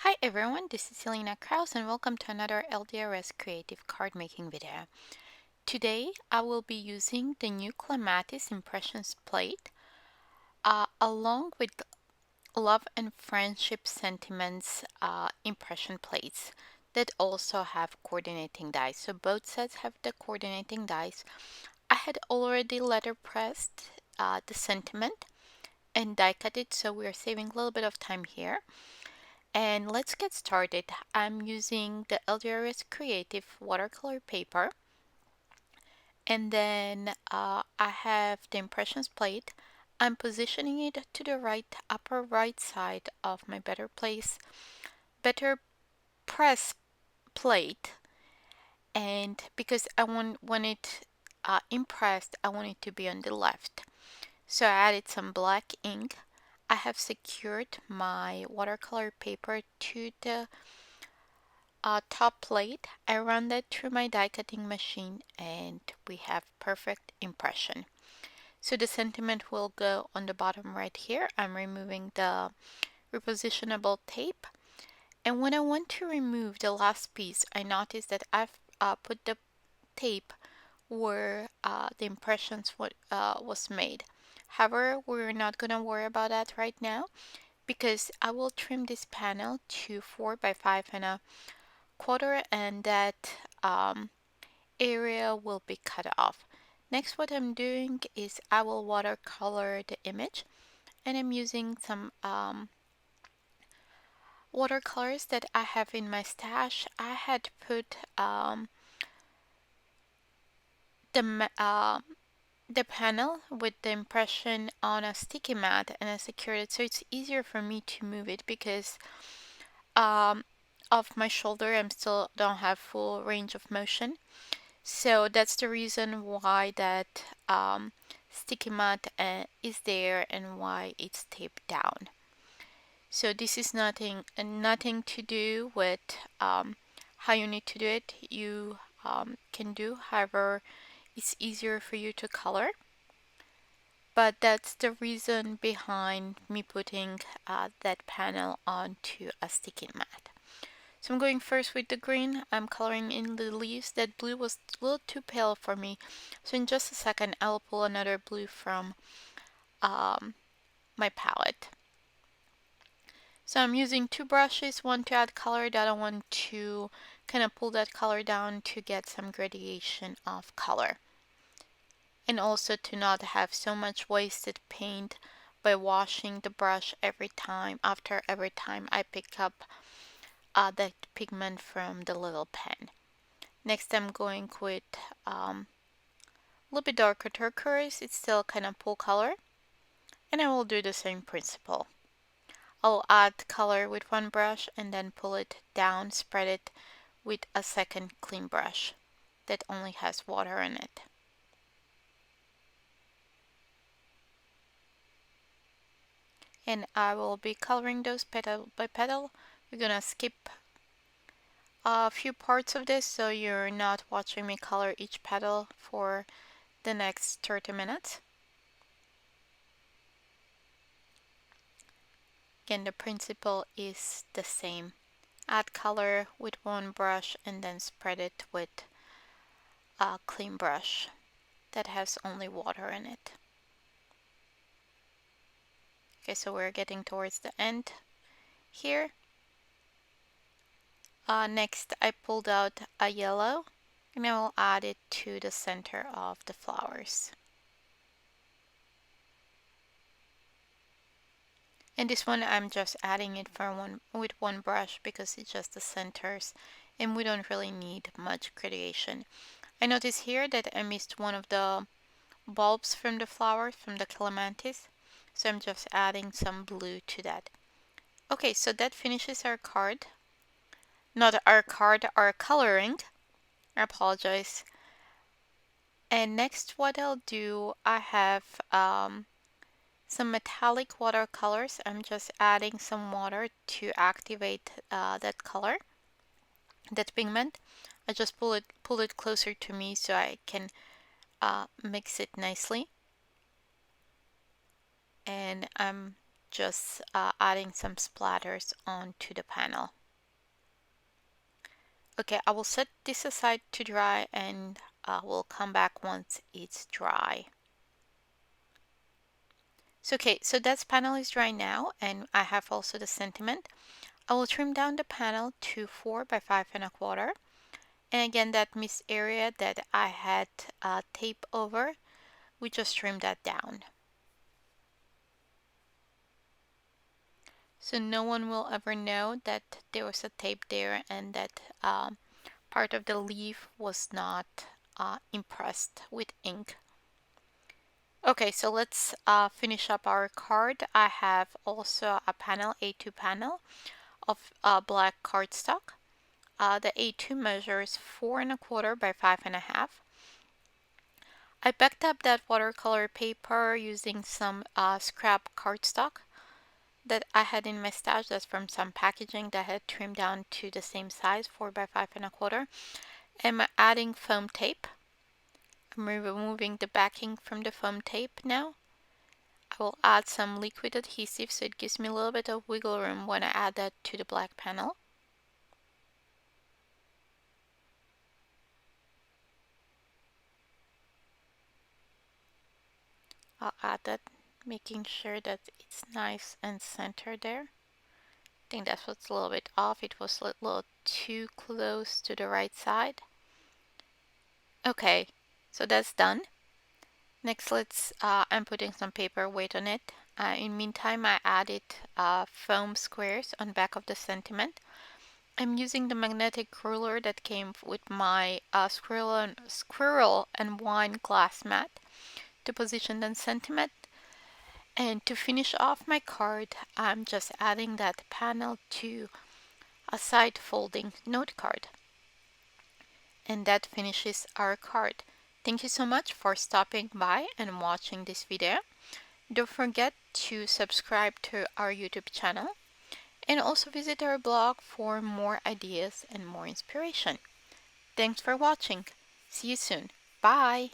Hi everyone, this is Ilina and welcome to another LDRS creative card making video. Today I will be using the new Clematis Impressions plate along with Love and Friendship Sentiments impression plates that also have coordinating dies. So both sets have the coordinating dies. I had already letterpressed the sentiment and die cut it, so we're saving a little bit of time here. And let's get started. I'm using the LDRS Creative watercolor paper, and then I have the impressions plate. I'm positioning it to the upper right side of my BetterPress plate, and because I want it impressed, I want it to be on the left. So I added some black ink. I have secured my watercolor paper to the top plate. I run that through my die cutting machine and we have perfect impression. So the sentiment will go on the bottom right here. I'm removing the repositionable tape. And when I want to remove the last piece, I notice that I've put the tape where the impressions was made. However, we're not going to worry about that right now because I will trim this panel to 4 by 5 1/4, and that area will be cut off. Next, what I'm doing is I will watercolor the image, and I'm using some watercolors that I have in my stash. I had put the the panel with the impression on a sticky mat and I secured it so it's easier for me to move it because um, of my shoulder. I still don't have full range of motion. So that's the reason why that sticky mat is there and why it's taped down. So this is nothing to do with how you need to do it. You can do however it's easier for you to color. But that's the reason behind me putting that panel onto a sticky mat. So I'm going first with the green. I'm coloring in the leaves. That blue was a little too pale for me. So in just a second, I'll pull another blue from my palette. So I'm using two brushes, one to add color, the other one to kind of pull that color down to get some gradation of color. And also to not have so much wasted paint by washing the brush after every time I pick up that pigment from the little pen. Next I'm going with a little bit darker turquoise. It's still kind of full color. And I will do the same principle. I'll add color with one brush and then pull it down, spread it with a second clean brush that only has water in it. And I will be coloring those petal by petal. We're gonna skip a few parts of this so you're not watching me color each petal for the next 30 minutes. Again, the principle is the same. Add color with one brush and then spread it with a clean brush that has only water in it. Okay, so we're getting towards the end here. Next, I pulled out a yellow and I will add it to the center of the flowers. And this one I'm just adding it with one brush because it's just the centers and we don't really need much gradation. I notice here that I missed one of the bulbs from the flowers from the clematis, so I'm just adding some blue to that. Okay, so that finishes our card. Not our card, our coloring. I apologize. And next what I'll do, I have some metallic watercolors. I'm just adding some water to activate that color, that pigment. I just pull it closer to me so I can mix it nicely. And I'm just adding some splatters onto the panel. Okay, I will set this aside to dry and we'll come back once it's dry. So okay, so that panel is dry now, and I have also the sentiment. I will trim down the panel to 4 by 5 1/4. And again, that missed area that I had tape over, we just trim that down. So no one will ever know that there was a tape there and that part of the leaf was not impressed with ink. Okay, so let's finish up our card. I have also a panel, A2 panel of black cardstock. The A2 measures 4 1/4 by 5 1/2. I backed up that watercolor paper using some scrap cardstock that I had in my stash. That's from some packaging that I had trimmed down to the same size, 4 by 5 1/4. And I'm adding foam tape. I'm removing the backing from the foam tape now. I will add some liquid adhesive so it gives me a little bit of wiggle room when I add that to the black panel. I'll add that, making sure that it's nice and centered there. I think that's what's a little bit off. It was a little too close to the right side. Okay, so that's done. Next, I'm putting some paper weight on it. In meantime, I added foam squares on back of the sentiment. I'm using the magnetic ruler that came with my squirrel and wine glass mat to position the sentiment. And to finish off my card, I'm just adding that panel to a side folding note card. And that finishes our card. Thank you so much for stopping by and watching this video. Don't forget to subscribe to our YouTube channel and also visit our blog for more ideas and more inspiration. Thanks for watching. See you soon. Bye.